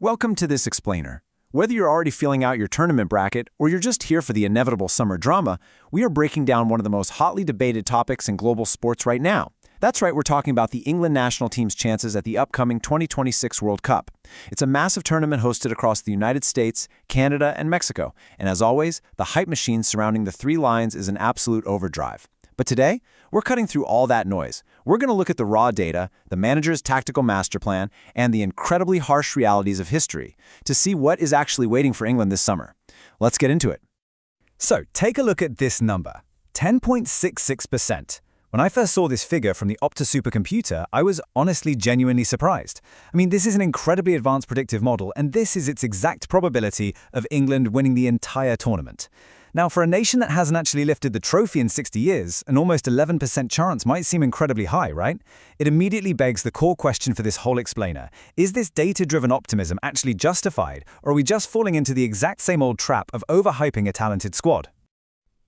Welcome to this explainer. Whether you're already filling out your tournament bracket or you're just here for the inevitable summer drama, we are breaking down one of the most hotly debated topics in global sports right now. That's right, we're talking about the England national team's chances at the upcoming 2026 World Cup. It's a massive tournament hosted across the United States, Canada, and Mexico. And as always, the hype machine surrounding the three lions is an absolute overdrive. But today, we're cutting through all that noise. We're going to look at the raw data, the manager's tactical master plan, and the incredibly harsh realities of history to see what is actually waiting for England this summer. Let's get into it. So, take a look at this number, 10.66%. When I first saw this figure from the Opta supercomputer, I was honestly genuinely surprised. I mean, this is an incredibly advanced predictive model, and this is its exact probability of England winning the entire tournament. Now, for a nation that hasn't actually lifted the trophy in 60 years, an almost 11% chance might seem incredibly high, right? It immediately begs the core question for this whole explainer. Is this data-driven optimism actually justified, or are we just falling into the exact same old trap of overhyping a talented squad?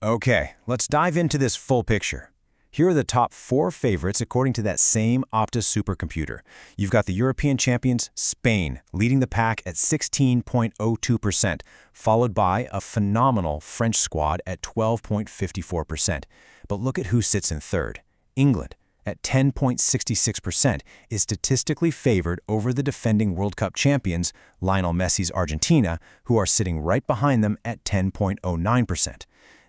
Okay, let's dive into this full picture. Here are the top 4 favorites according to that same Opta supercomputer. You've got the European champions, Spain, leading the pack at 16.02%, followed by a phenomenal French squad at 12.54%. But look at who sits in third. England, at 10.66%, is statistically favored over the defending World Cup champions, Lionel Messi's Argentina, who are sitting right behind them at 10.09%.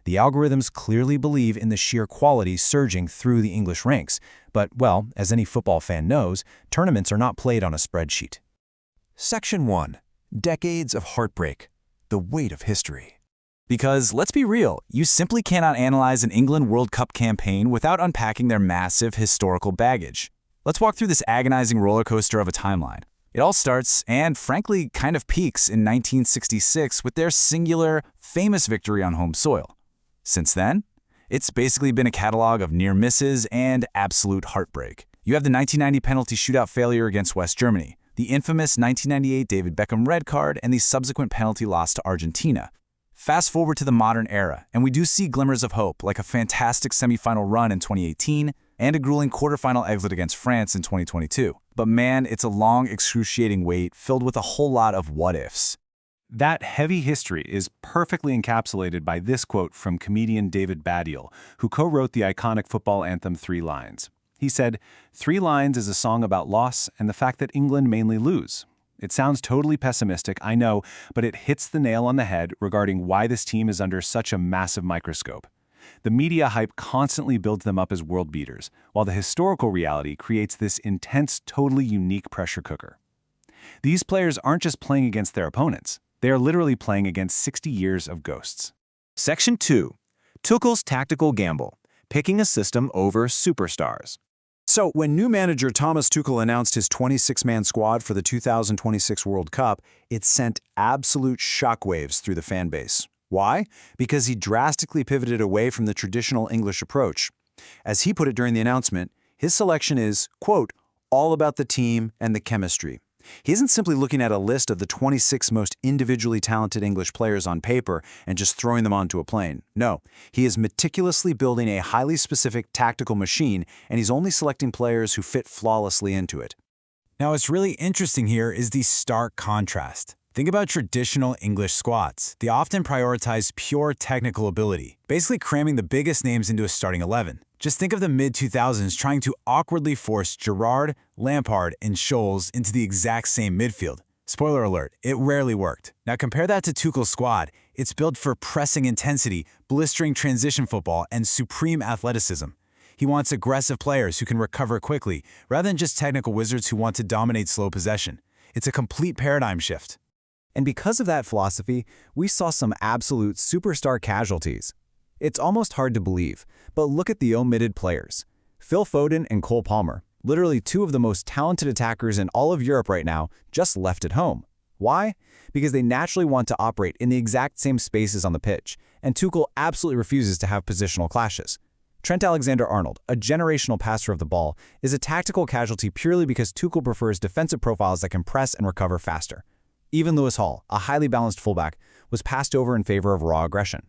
The algorithms clearly believe in the sheer quality surging through the English ranks, but, well, as any football fan knows, tournaments are not played on a spreadsheet. Section 1. Decades of Heartbreak. The Weight of History. Because, let's be real, you simply cannot analyze an England World Cup campaign without unpacking their massive historical baggage. Let's walk through this agonizing roller coaster of a timeline. It all starts, and frankly kind of peaks, in 1966 with their singular, famous victory on home soil. Since then, it's basically been a catalog of near misses and absolute heartbreak. You have the 1990 penalty shootout failure against West Germany, the infamous 1998 David Beckham red card, and the subsequent penalty loss to Argentina. Fast forward to the modern era, and we do see glimmers of hope, like a fantastic semifinal run in 2018 and a grueling quarterfinal exit against France in 2022. But man, it's a long, excruciating wait filled with a whole lot of what-ifs. That heavy history is perfectly encapsulated by this quote from comedian David Baddiel, who co-wrote the iconic football anthem 3 Lines. He said, "3 Lines is a song about loss and the fact that England mainly lose." It sounds totally pessimistic, I know, but it hits the nail on the head regarding why this team is under such a massive microscope. The media hype constantly builds them up as world beaters, while the historical reality creates this intense, totally unique pressure cooker. These players aren't just playing against their opponents. They are literally playing against 60 years of ghosts. Section 2. Tuchel's Tactical Gamble. Picking a System over Superstars. So, when new manager Thomas Tuchel announced his 26-man squad for the 2026 World Cup, it sent absolute shockwaves through the fan base. Why? Because he drastically pivoted away from the traditional English approach. As he put it during the announcement, his selection is, quote, all about the team and the chemistry. He isn't simply looking at a list of the 26 most individually talented English players on paper and just throwing them onto a plane. No, he is meticulously building a highly specific tactical machine, and he's only selecting players who fit flawlessly into it. Now, what's really interesting here is the stark contrast. Think about traditional English squads. They often prioritize pure technical ability, basically cramming the biggest names into a starting 11. Just think of the mid-2000s trying to awkwardly force Gerrard, Lampard, and Scholes into the exact same midfield. Spoiler alert, it rarely worked. Now compare that to Tuchel's squad. It's built for pressing intensity, blistering transition football, and supreme athleticism. He wants aggressive players who can recover quickly, rather than just technical wizards who want to dominate slow possession. It's a complete paradigm shift. And because of that philosophy, we saw some absolute superstar casualties. It's almost hard to believe, but look at the omitted players. Phil Foden and Cole Palmer, literally 2 of the most talented attackers in all of Europe right now, just left at home. Why? Because they naturally want to operate in the exact same spaces on the pitch, and Tuchel absolutely refuses to have positional clashes. Trent Alexander-Arnold, a generational passer of the ball, is a tactical casualty purely because Tuchel prefers defensive profiles that can press and recover faster. Even Lewis Hall, a highly balanced fullback, was passed over in favor of raw aggression.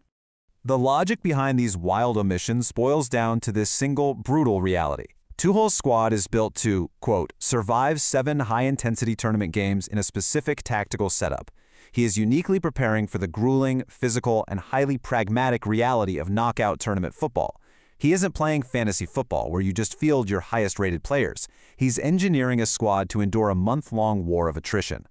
The logic behind these wild omissions boils down to this single, brutal reality. Tuchel's squad is built to, quote, survive 7 high-intensity tournament games in a specific tactical setup. He is uniquely preparing for the grueling, physical, and highly pragmatic reality of knockout tournament football. He isn't playing fantasy football where you just field your highest-rated players. He's engineering a squad to endure a month-long war of attrition.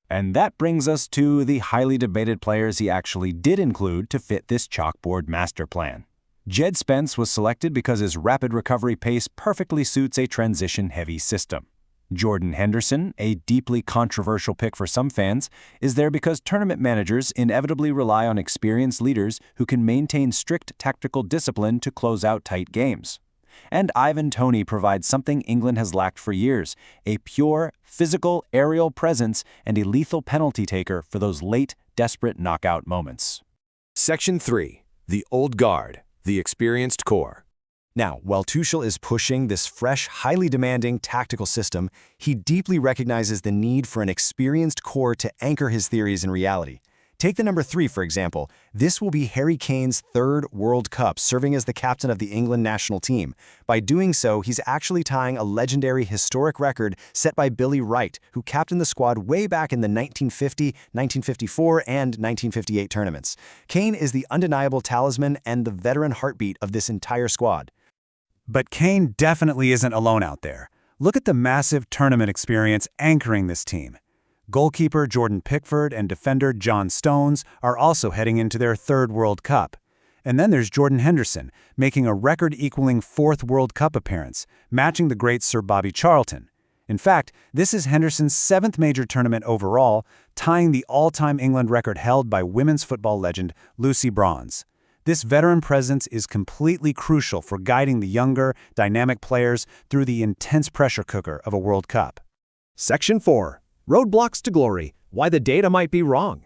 And that brings us to the highly debated players he actually did include to fit this chalkboard master plan. Jed Spence was selected because his rapid recovery pace perfectly suits a transition-heavy system. Jordan Henderson, a deeply controversial pick for some fans, is there because tournament managers inevitably rely on experienced leaders who can maintain strict tactical discipline to close out tight games. And Ivan Toney provides something England has lacked for years, a pure, physical, aerial presence and a lethal penalty taker for those late, desperate knockout moments. Section 3. The Old Guard, the Experienced Core. Now, while Tuchel is pushing this fresh, highly demanding tactical system, he deeply recognizes the need for an experienced core to anchor his theories in reality. Take the number 3, for example. This will be Harry Kane's 3rd World Cup, serving as the captain of the England national team. By doing so, he's actually tying a legendary historic record set by Billy Wright, who captained the squad way back in the 1950, 1954, and 1958 tournaments. Kane is the undeniable talisman and the veteran heartbeat of this entire squad. But Kane definitely isn't alone out there. Look at the massive tournament experience anchoring this team. Goalkeeper Jordan Pickford and defender John Stones are also heading into their 3rd World Cup. And then there's Jordan Henderson, making a record-equaling 4th World Cup appearance, matching the great Sir Bobby Charlton. In fact, this is Henderson's 7th major tournament overall, tying the all-time England record held by women's football legend Lucy Bronze. This veteran presence is completely crucial for guiding the younger, dynamic players through the intense pressure cooker of a World Cup. Section 4. Roadblocks to Glory, Why the Data Might Be Wrong.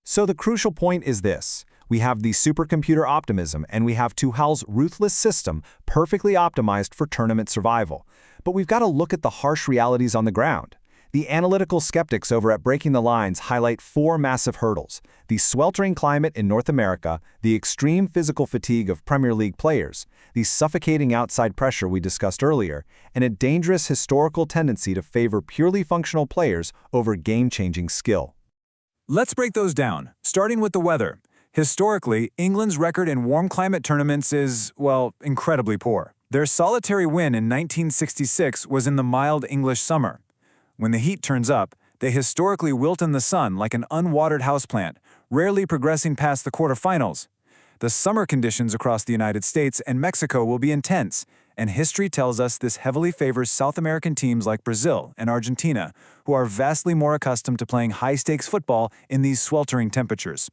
So the crucial point is this. We have the supercomputer optimism, and we have Tuchel's ruthless system perfectly optimized for tournament survival. But we've got to look at the harsh realities on the ground. The analytical skeptics over at Breaking the Lines highlight 4 massive hurdles: the sweltering climate in North America, the extreme physical fatigue of Premier League players, the suffocating outside pressure we discussed earlier, and a dangerous historical tendency to favor purely functional players over game-changing skill. Let's break those down, starting with the weather. Historically, England's record in warm climate tournaments is, well, incredibly poor. Their solitary win in 1966 was in the mild English summer. When the heat turns up, they historically wilt in the sun like an unwatered houseplant, rarely progressing past the quarterfinals. The summer conditions across the United States and Mexico will be intense, and history tells us this heavily favors South American teams like Brazil and Argentina, who are vastly more accustomed to playing high-stakes football in these sweltering temperatures.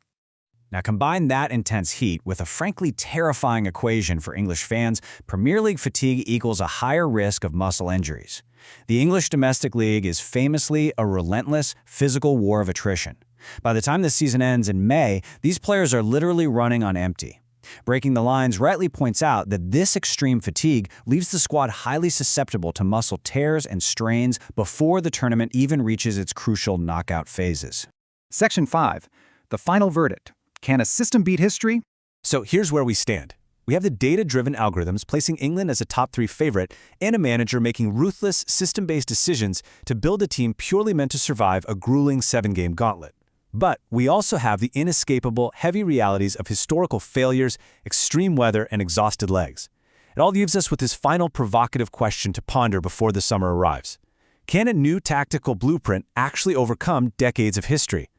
Now combine that intense heat with a frankly terrifying equation for English fans. Premier League fatigue equals a higher risk of muscle injuries. The English domestic league is famously a relentless, physical war of attrition. By the time the season ends in May, these players are literally running on empty. Breaking the Lines rightly points out that this extreme fatigue leaves the squad highly susceptible to muscle tears and strains before the tournament even reaches its crucial knockout phases. Section 5. The Final Verdict. Can a system beat history? So here's where we stand. We have the data-driven algorithms placing England as a top 3 favorite and a manager making ruthless, system-based decisions to build a team purely meant to survive a grueling 7-game gauntlet. But we also have the inescapable, heavy realities of historical failures, extreme weather, and exhausted legs. It all leaves us with this final provocative question to ponder before the summer arrives. Can a new tactical blueprint actually overcome decades of history?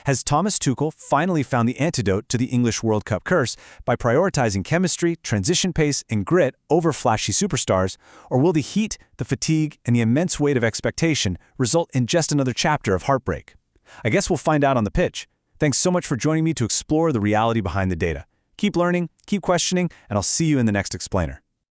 Has Thomas Tuchel finally found the antidote to the English World Cup curse by prioritizing chemistry, transition pace, and grit over flashy superstars, or will the heat, the fatigue, and the immense weight of expectation result in just another chapter of heartbreak? I guess we'll find out on the pitch. Thanks so much for joining me to explore the reality behind the data. Keep learning, keep questioning, and I'll see you in the next explainer.